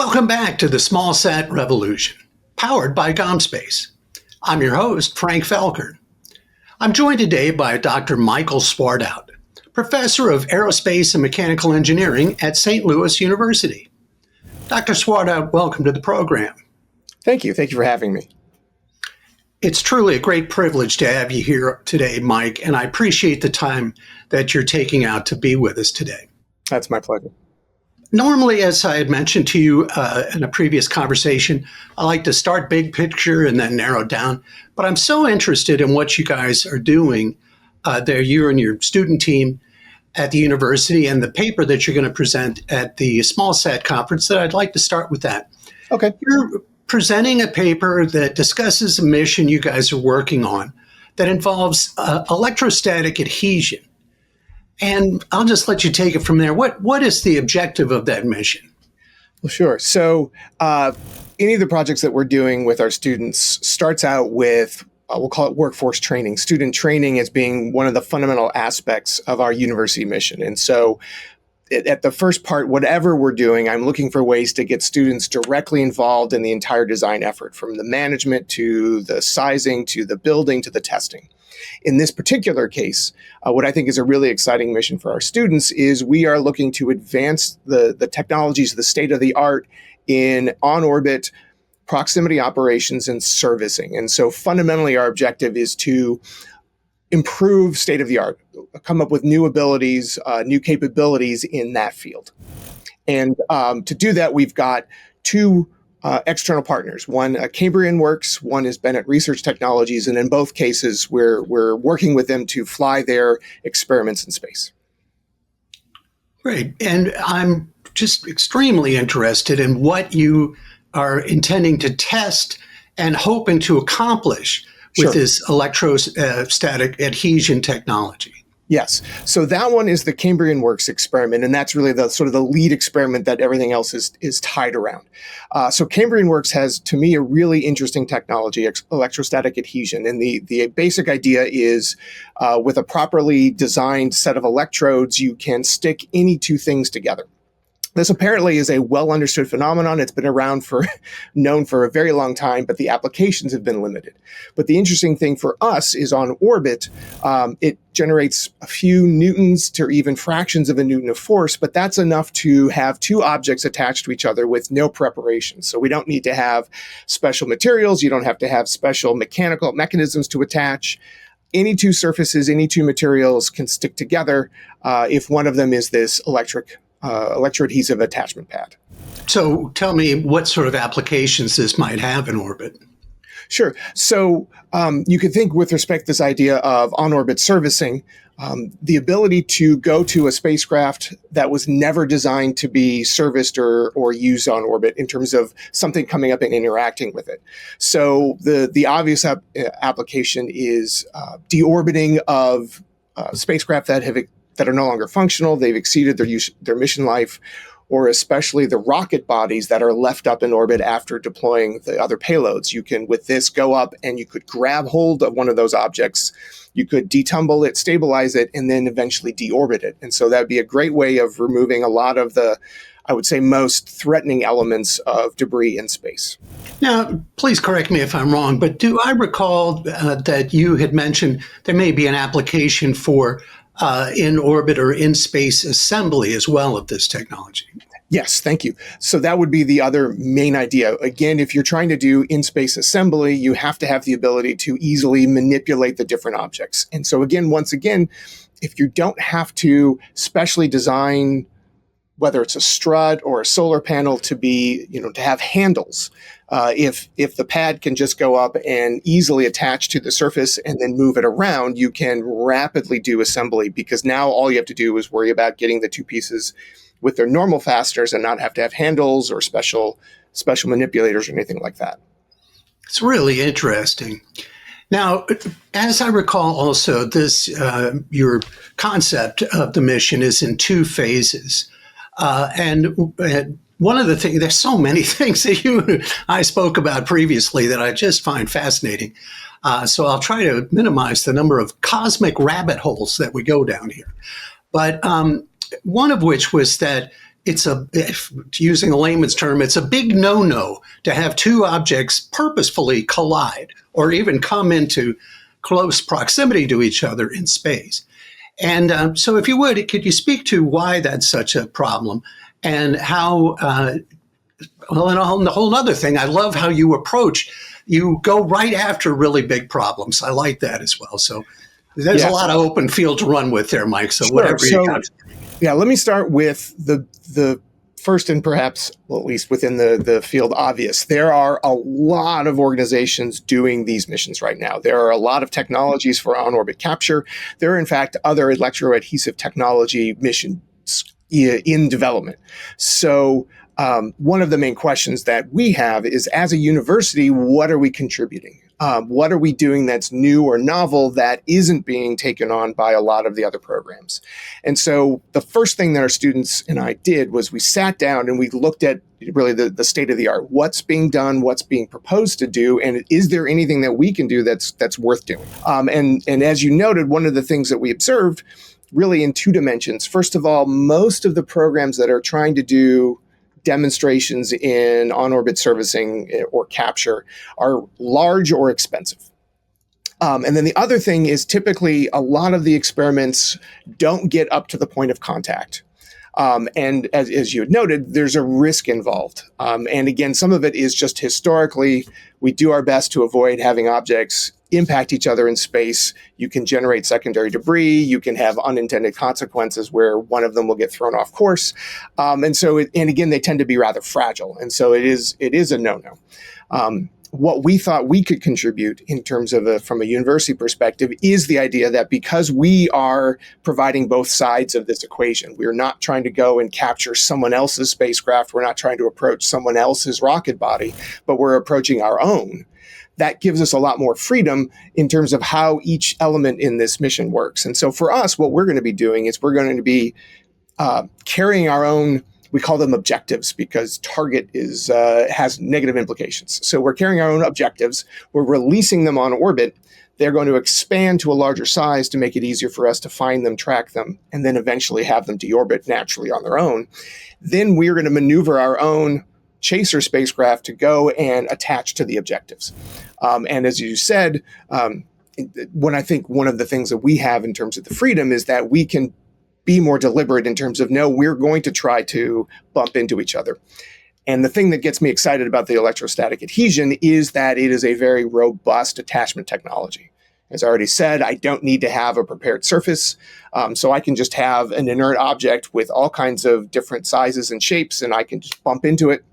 Welcome back to the SmallSat Revolution, powered by GomSpace. I'm your host, Frank Felker. I'm joined today by Dr. Michael Swartwout, professor of Aerospace and Mechanical Engineering at St. Louis University. Dr. Swartwout, welcome to the program. Thank you. Thank you for having me. It's truly a great privilege to have you here today, Mike, and I appreciate the time that you're taking out to be with us today. That's my pleasure. Normally, as I had mentioned to you in a previous conversation, I like to start big picture and then narrow down. But I'm so interested in what you guys are doing there, you and your student team at the university, and the paper that you're going to present at the SmallSat Conference, that I'd like to start with that. Okay. You're presenting a paper that discusses a mission you guys are working on that involves electrostatic adhesion. And I'll just let you take it from there. What is the objective of that mission? Well, sure. So any of the projects that we're doing with our students starts out with, we'll call it workforce training. Student training as being one of the fundamental aspects of our university mission. And so at the first part, whatever we're doing, I'm looking for ways to get students directly involved in the entire design effort, from the management to the sizing to the building to the testing. In this particular case, what I think is a really exciting mission for our students is we are looking to advance the technologies, the state of the art in on-orbit proximity operations and servicing. And so fundamentally, our objective is to improve state of the art, come up with new abilities, new capabilities in that field. And to do that, we've got two external partners. One, Cambrian Works, one is Bennett Research Technologies, and in both cases, we're working with them to fly their experiments in space. Great. And I'm just extremely interested in what you are intending to test and hoping to accomplish with this electrostatic adhesion technology. Yes. So that one is the Cambrian Works experiment, and that's really the sort of the lead experiment that everything else is tied around. So Cambrian Works has, to me, a really interesting technology, electrostatic adhesion. And the basic idea is with a properly designed set of electrodes, you can stick any two things together. This apparently is a well-understood phenomenon. It's been known for a very long time, but the applications have been limited. But the interesting thing for us is on orbit, it generates a few newtons to even fractions of a newton of force, but that's enough to have two objects attached to each other with no preparation. So we don't need to have special materials. You don't have to have special mechanical mechanisms to attach. Any two surfaces, any two materials can stick together if one of them is this electroadhesive attachment pad. So tell me what sort of applications this might have in orbit. Sure. So you could think with respect to this idea of on-orbit servicing, the ability to go to a spacecraft that was never designed to be serviced or used on orbit in terms of something coming up and interacting with it. So the obvious application is deorbiting of spacecraft that are no longer functional, they've exceeded their mission life, or especially the rocket bodies that are left up in orbit after deploying the other payloads. You can, with this, go up and you could grab hold of one of those objects, you could detumble it, stabilize it, and then eventually deorbit it. And so that'd be a great way of removing a lot of the, I would say, most threatening elements of debris in space. Now, please correct me if I'm wrong, but do I recall that you had mentioned there may be an application for in orbit or in space assembly as well of this technology? Yes, thank you. So that would be the other main idea. Again, if you're trying to do in-space assembly, you have to have the ability to easily manipulate the different objects. And so again, once again, if you don't have to specially design, whether it's a strut or a solar panel, to be, to have handles, if the pad can just go up and easily attach to the surface and then move it around, you can rapidly do assembly, because now all you have to do is worry about getting the two pieces with their normal fasteners and not have to have handles or special manipulators or anything like that. It's really interesting. Now, as I recall also, this your concept of the mission is in two phases. And one of the things, there's so many things that you and I spoke about previously that I just find fascinating. So I'll try to minimize the number of cosmic rabbit holes that we go down here. But one of which was that using a layman's term, it's a big no-no to have two objects purposefully collide or even come into close proximity to each other in space. And so if you would, could you speak to why that's such a problem and how, well, and a whole other thing, I love how you go right after really big problems. I like that as well. So there's a lot of open field to run with there, Mike. So whatever you got. Yeah, let me start with the first and perhaps, well, at least within the field, obvious. There are a lot of organizations doing these missions right now. There are a lot of technologies for on-orbit capture. There are, in fact, other electroadhesive technology missions in development. So one of the main questions that we have is, as a university, what are we contributing? What are we doing that's new or novel that isn't being taken on by a lot of the other programs? And so the first thing that our students and I did was we sat down and we looked at really the state of the art. What's being done? What's being proposed to do? And is there anything that we can do that's worth doing? And as you noted, one of the things that we observed really in two dimensions. First of all, most of the programs that are trying to do demonstrations in on-orbit servicing or capture are large or expensive. And then the other thing is typically a lot of the experiments don't get up to the point of contact. And as you had noted, there's a risk involved. And again, some of it is just historically, we do our best to avoid having objects impact each other in space. You can generate secondary debris. You can have unintended consequences where one of them will get thrown off course. And again, they tend to be rather fragile. And so it is a no-no. What we thought we could contribute in terms of from a university perspective is the idea that because we are providing both sides of this equation, we're not trying to go and capture someone else's spacecraft. We're not trying to approach someone else's rocket body, but we're approaching our own. That gives us a lot more freedom in terms of how each element in this mission works. And so for us, what we're going to be doing is we're going to be carrying our own. We call them objectives because target has negative implications. So we're carrying our own objectives. We're releasing them on orbit. They're going to expand to a larger size to make it easier for us to find them, track them, and then eventually have them deorbit naturally on their own. Then we're going to maneuver our own chaser spacecraft to go and attach to the objectives. And as you said, when I think one of the things that we have in terms of the freedom is that we can be more deliberate in terms of, no, we're going to try to bump into each other. And the thing that gets me excited about the electrostatic adhesion is that it is a very robust attachment technology. As I already said, I don't need to have a prepared surface. So I can just have an inert object with all kinds of different sizes and shapes, and I can just bump into it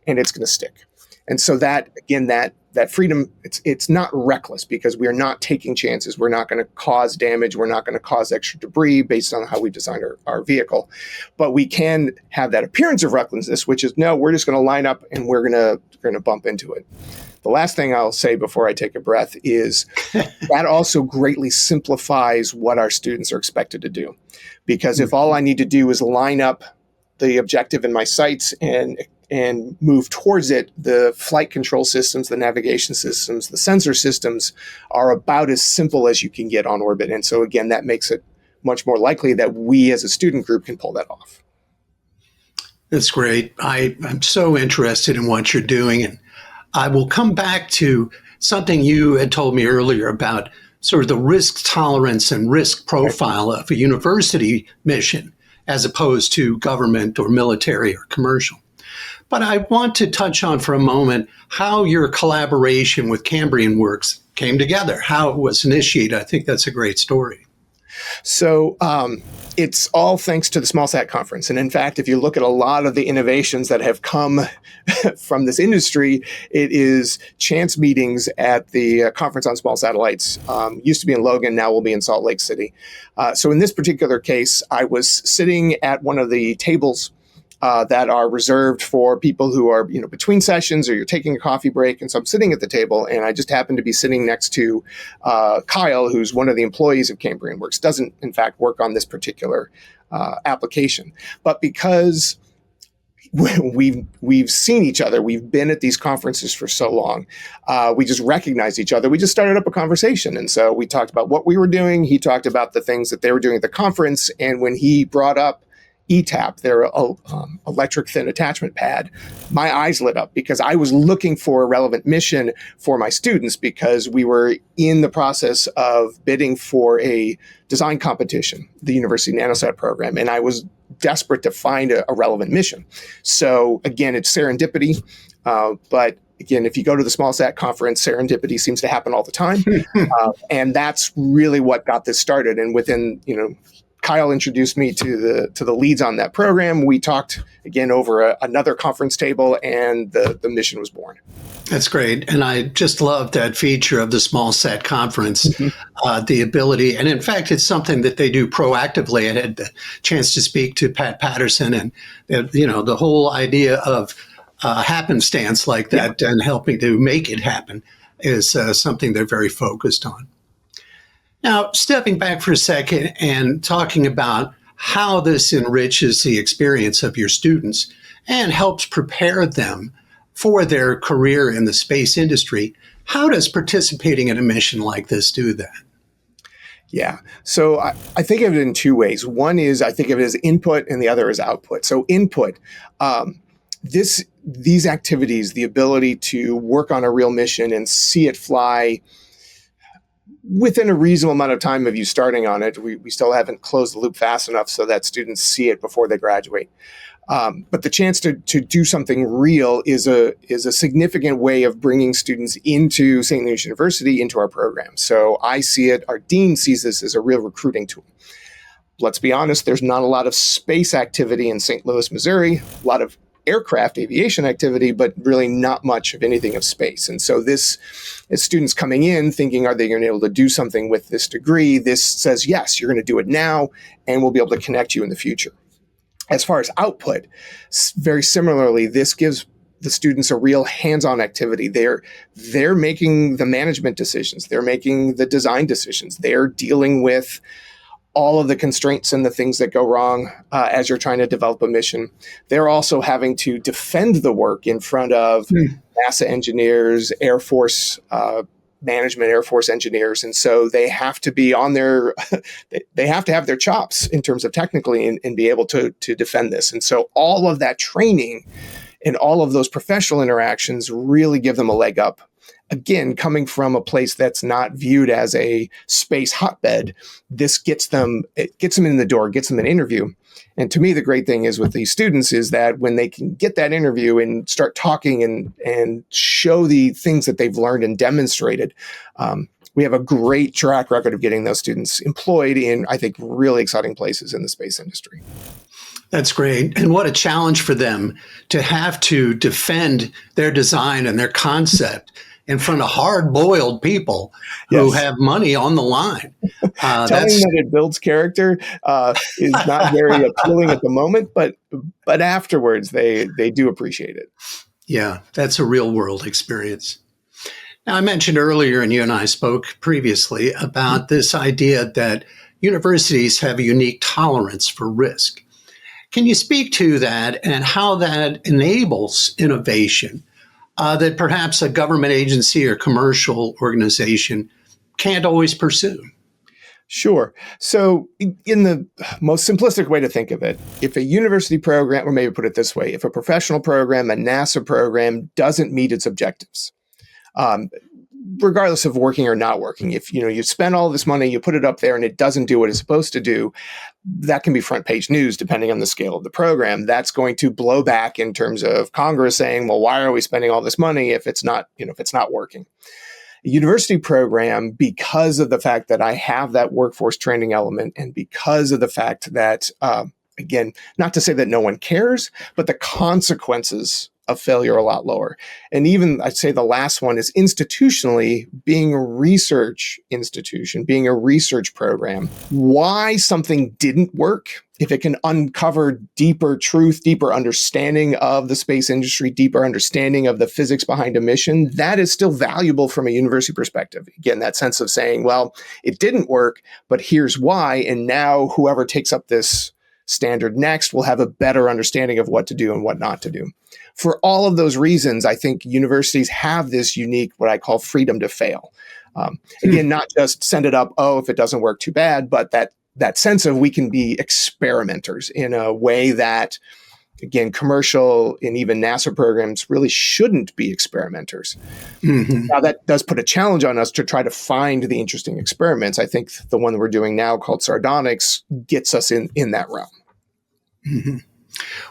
and it's going to stick. And so that, again, that freedom, it's not reckless because we are not taking chances. We're not going to cause damage. We're not going to cause extra debris based on how we designed our vehicle. But we can have that appearance of recklessness, which is, no, we're just going to line up and we're going to bump into it. The last thing I'll say before I take a breath is that also greatly simplifies what our students are expected to do. Because if all I need to do is line up the objective in my sights and move towards it, the flight control systems, the navigation systems, the sensor systems are about as simple as you can get on orbit. And so again, that makes it much more likely that we as a student group can pull that off. That's great. I'm so interested in what you're doing. And I will come back to something you had told me earlier about sort of the risk tolerance and risk profile of a university mission as opposed to government or military or commercial. But I want to touch on for a moment how your collaboration with Cambrian Works came together, how it was initiated. I think that's a great story. So it's all thanks to the SmallSat Conference. And in fact, if you look at a lot of the innovations that have come from this industry, it is chance meetings at the Conference on Small Satellites. Used to be in Logan, now will be in Salt Lake City. So in this particular case, I was sitting at one of the tables that are reserved for people who are, between sessions or you're taking a coffee break. And so I'm sitting at the table and I just happened to be sitting next to Kyle, who's one of the employees of Cambrian Works, doesn't in fact work on this particular application. But because we've seen each other, we've been at these conferences for so long, we just recognize each other. We just started up a conversation. And so we talked about what we were doing. He talked about the things that they were doing at the conference. And when he brought up ETAP, their electric thin attachment pad, my eyes lit up because I was looking for a relevant mission for my students because we were in the process of bidding for a design competition, the University NanoSat program, and I was desperate to find a relevant mission. So again, it's serendipity, but again, if you go to the SmallSat Conference, serendipity seems to happen all the time. And that's really what got this started. And within, Kyle introduced me to the leads on that program. We talked again over another conference table, and the mission was born. That's great. And I just love that feature of the SmallSat Conference, the ability. And in fact, it's something that they do proactively. I had the chance to speak to Pat Patterson, and, the whole idea of happenstance like that and helping to make it happen is something they're very focused on. Now, stepping back for a second and talking about how this enriches the experience of your students and helps prepare them for their career in the space industry, how does participating in a mission like this do that? Yeah. So I think of it in two ways. One is I think of it as input and the other is output. So input, these activities, the ability to work on a real mission and see it fly within a reasonable amount of time of you starting on it. We still haven't closed the loop fast enough so that students see it before they graduate. But the chance to do something real is a significant way of bringing students into St. Louis University, into our program. So I see it, our dean sees this as a real recruiting tool. Let's be honest, there's not a lot of space activity in St. Louis, Missouri, a lot of aircraft aviation activity, but really not much of anything of space. And so this, as students coming in thinking, are they going to be able to do something with this degree? This says, yes, you're going to do it now, and we'll be able to connect you in the future. As far as output, very similarly, this gives the students a real hands-on activity. They're making the management decisions. They're making the design decisions. They're dealing with all of the constraints and the things that go wrong as you're trying to develop a mission. They're also having to defend the work in front of NASA engineers, Air Force management, Air Force engineers. And so they have to be on their, they have to have their chops in terms of technically and be able to defend this. And so all of that training and all of those professional interactions really give them a leg up. Again, coming from a place that's not viewed as a space hotbed, this gets them in the door, gets them an interview. And to me, the great thing is with these students is that when they can get that interview and start talking and show the things that they've learned and demonstrated, we have a great track record of getting those students employed in, I think, really exciting places in the space industry. That's great. And what a challenge for them to have to defend their design and their concept in front of hard-boiled people who have money on the line. Telling that it builds character is not very appealing at the moment, but afterwards they do appreciate it. Yeah, that's a real-world experience. Now, I mentioned earlier, and you and I spoke previously about this idea that universities have a unique tolerance for risk. Can you speak to that and how that enables innovation that perhaps a government agency or commercial organization can't always pursue? Sure. So in the most simplistic way to think of it, if a university program, or maybe put it this way, if a professional program, a NASA program doesn't meet its objectives, regardless of working or not working, if you spend all this money, you put it up there and it doesn't do what it's supposed to do, that can be front page news depending on the scale of the program. That's going to blow back in terms of Congress saying, well, why are we spending all this money if it's not working? A university program, because of the fact that I have that workforce training element and because of the fact that, again, not to say that no one cares, but the consequences of failure are a lot lower. And even I'd say the last one is institutionally being a research institution, being a research program. Why something didn't work, if it can uncover deeper truth, deeper understanding of the space industry, deeper understanding of the physics behind a mission, that is still valuable from a university perspective. Again, that sense of saying, well, it didn't work, but here's why. And now whoever takes up this standard next will have a better understanding of what to do and what not to do. For all of those reasons, I think universities have this unique, what I call freedom to fail. Again, not just send it up, oh, if it doesn't work, too bad, but that that sense of we can be experimenters in a way that, again, commercial and even NASA programs really shouldn't be experimenters. Hmm. Now, that does put a challenge on us to try to find the interesting experiments. I think the one that we're doing now called Sardonyx gets us in that realm. Hmm.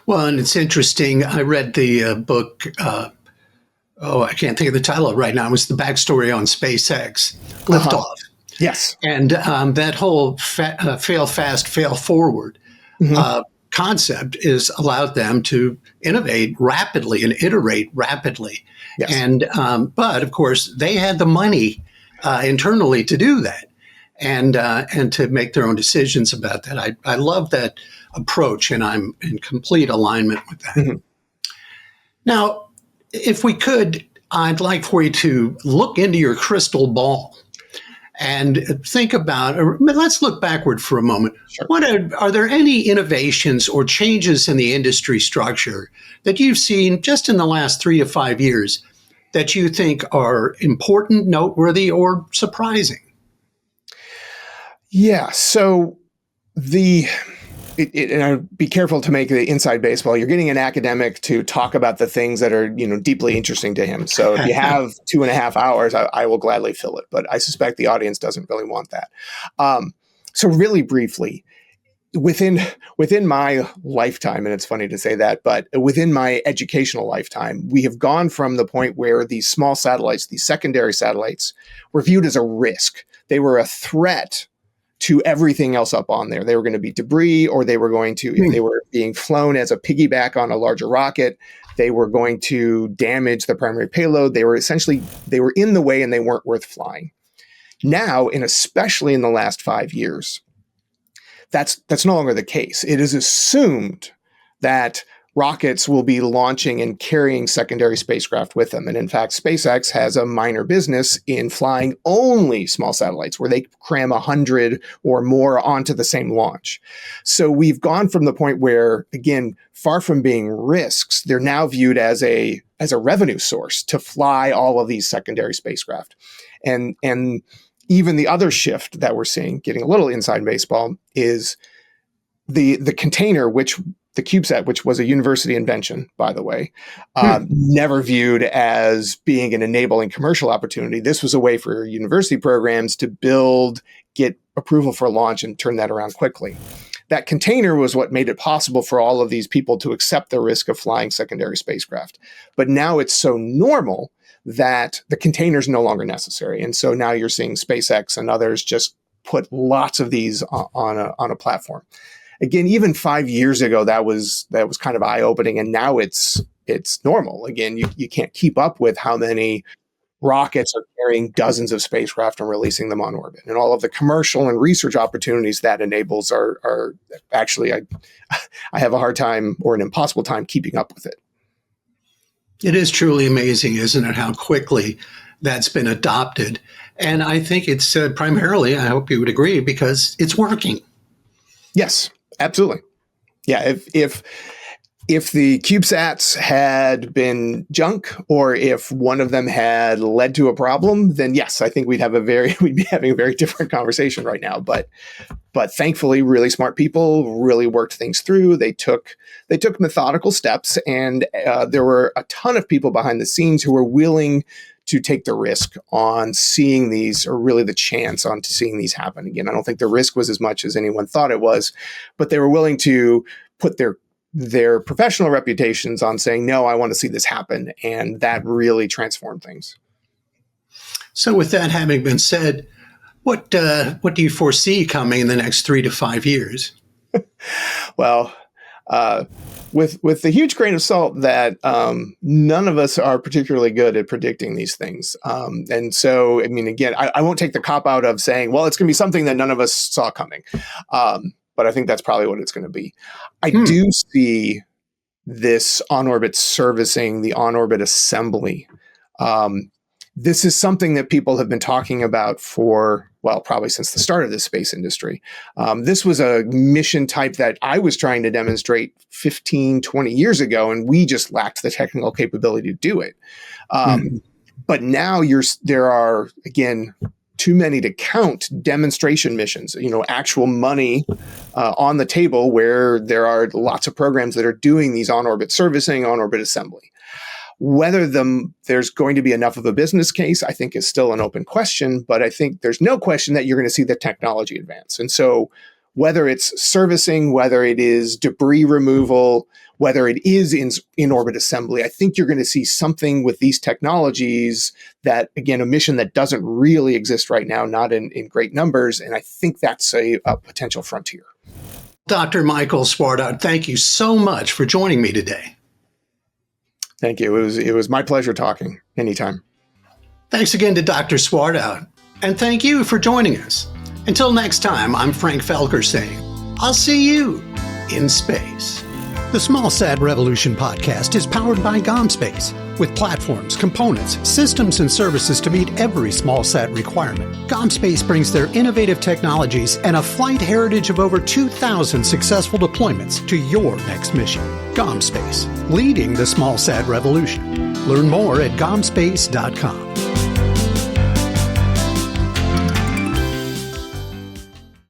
Well, and it's interesting. I read the book. I can't think of the title right now. It was the backstory on SpaceX, Liftoff. Yes. And that whole fail fast, fail forward Mm-hmm. Concept is allowed them to innovate rapidly and iterate rapidly. Yes. And but of course, they had the money internally to do that and to make their own decisions about that. I love that approach, and I'm in complete alignment with that. Mm-hmm. Now, if we could, I'd like for you to look into your crystal ball and think about, or let's look backward for a moment. Sure. Are there any innovations or changes in the industry structure that you've seen just in the last 3 to 5 years that you think are important, noteworthy, or surprising? Yeah. So and I'd be careful to make the inside baseball. You're getting an academic to talk about the things that are, deeply interesting to him. So if you have 2.5 hours, I will gladly fill it. But I suspect the audience doesn't really want that. So really briefly, within my lifetime, and it's funny to say that, but within my educational lifetime, we have gone from the point where these small satellites, these secondary satellites, were viewed as a risk. They were a threat to everything else up on there. They were going to be debris, or they were going to, if they were being flown as a piggyback on a larger rocket, they were going to damage the primary payload. They were in the way and they weren't worth flying. Now, and especially in the last 5 years, that's no longer the case. It is assumed that rockets will be launching and carrying secondary spacecraft with them. And in fact, SpaceX has a minor business in flying only small satellites where they cram 100 or more onto the same launch. So we've gone from the point where, again, far from being risks, they're now viewed as a revenue source to fly all of these secondary spacecraft. And even the other shift that we're seeing, getting a little inside baseball, is the container, the CubeSat, which was a university invention, by the way, never viewed as being an enabling commercial opportunity. This was a way for university programs to build, get approval for launch, and turn that around quickly. That container was what made it possible for all of these people to accept the risk of flying secondary spacecraft. But now it's so normal that the container is no longer necessary. And so now you're seeing SpaceX and others just put lots of these on a platform. Again, even 5 years ago, that was kind of eye-opening, and now it's normal. Again, you can't keep up with how many rockets are carrying dozens of spacecraft and releasing them on orbit, and all of the commercial and research opportunities that enables are actually, I have a hard time or an impossible time keeping up with it. It is truly amazing, isn't it, how quickly that's been adopted. And I think it's primarily, I hope you would agree, because it's working. Yes, absolutely. Yeah, if the CubeSats had been junk, or if one of them had led to a problem, then yes, I think we'd be having a very different conversation right now. But thankfully, really smart people really worked things through. They took methodical steps, and there were a ton of people behind the scenes who were willing to take the risk on seeing these, or really the chance on seeing these happen. Again, I don't think the risk was as much as anyone thought it was, but they were willing to put their professional reputations on saying, no, I want to see this happen. And that really transformed things. So with that having been said, what do you foresee coming in the next 3 to 5 years? Well, with the huge grain of salt that none of us are particularly good at predicting these things. And so, I mean, again, I won't take the cop out of saying, well, it's going to be something that none of us saw coming. But I think that's probably what it's going to be. I do see this on-orbit servicing, the on-orbit assembly. This is something that people have been talking about for, well, probably since the start of the space industry. This was a mission type that I was trying to demonstrate 15, 20 years ago, and we just lacked the technical capability to do it. But now there are, again, too many to count demonstration missions, actual money on the table where there are lots of programs that are doing these on-orbit servicing, on-orbit assembly. Whether there's going to be enough of a business case, I think, is still an open question, but I think there's no question that you're going to see the technology advance. And so whether it's servicing, whether it is debris removal, whether it is in-orbit assembly, I think you're going to see something with these technologies that, again, a mission that doesn't really exist right now, not in great numbers. And I think that's a potential frontier. Dr. Michael Swartwout, thank you so much for joining me today. Thank you. It was my pleasure talking. Anytime. Thanks again to Dr. Swartwout, and thank you for joining us. Until next time, I'm Frank Felker saying, I'll see you in space. The SmallSat Revolution podcast is powered by GomSpace. With platforms, components, systems, and services to meet every SmallSat requirement, GomSpace brings their innovative technologies and a flight heritage of over 2,000 successful deployments to your next mission. GomSpace, leading the SmallSat revolution. Learn more at GomSpace.com.